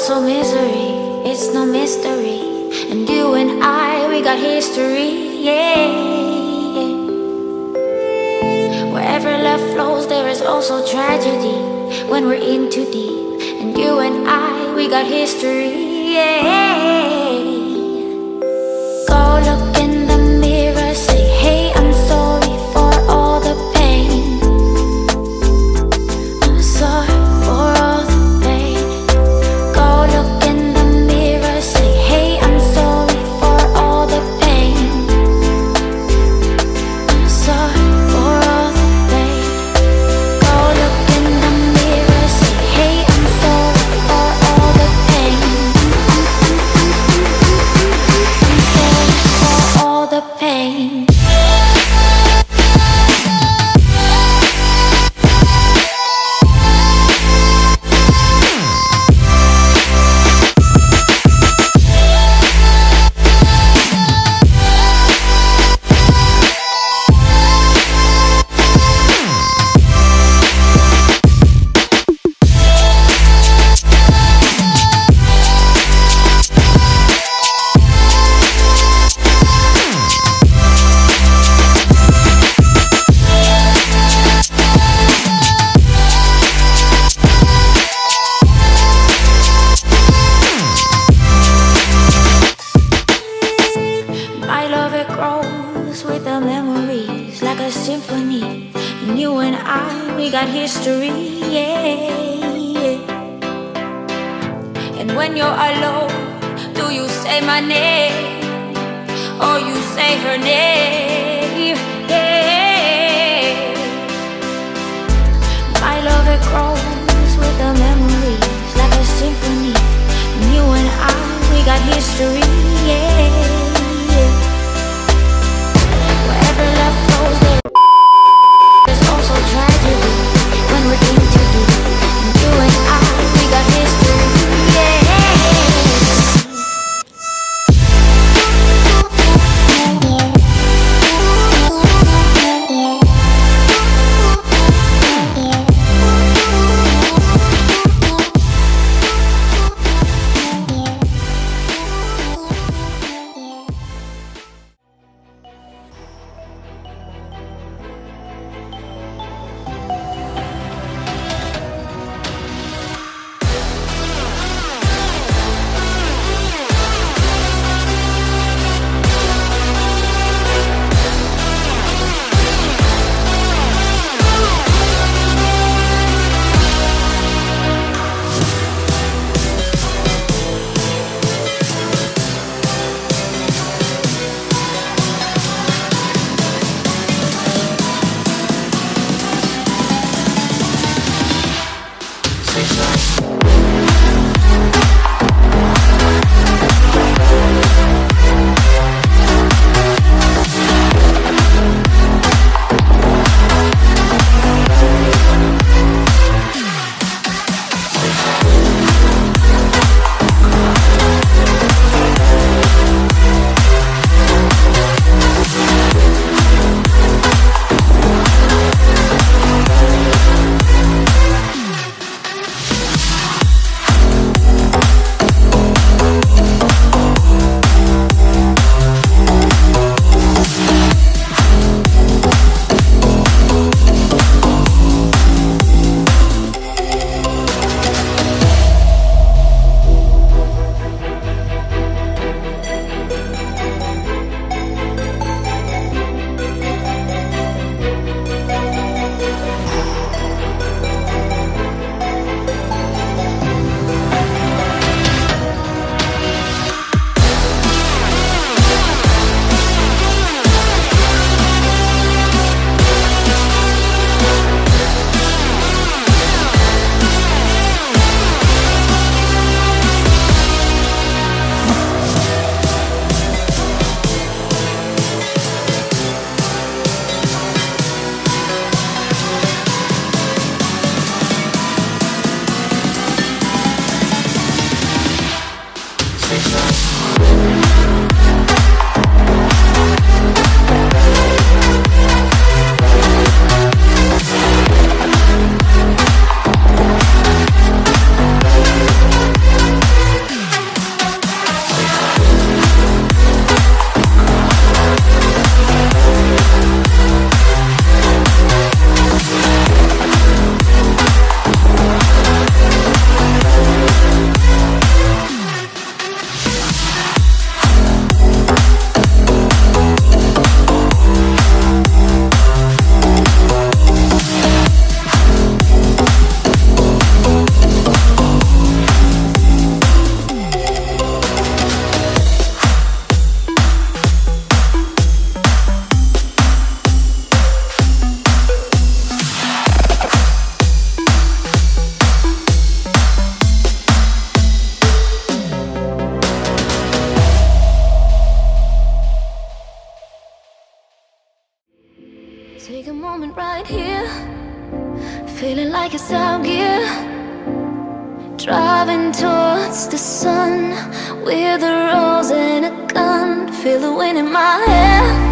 also misery, it's no mystery. And you and I, we got history, yeah. Wherever love flows, there is also tragedy when we're in too deep. And you and I, we got history, yeah. Go look in the mirror, say, hey, I'm sorry for all the pain. I'm sorry for all the pain. Go look in the mirror, say, hey, I'm sorry for all the pain. I'm sorry for all the pain. Go look in the mirror, say, hey, I'm sorry for all the pain. I'm sorry for all the pain. My love, it grows with the memories like a symphony. And you and I, we got history, yeah. And when you're alone, do you say my name or you say her name? Yeah. My love, it grows with the memories like a symphony. And you and I, we got history, yeah. Wherever love flows, there's also tragedy when we're in too deep. And you and I, we got history, yeah. Take a moment right here, feeling like it's out gear. Driving towards the sun with a rose and a gun. Feel the wind in my hair.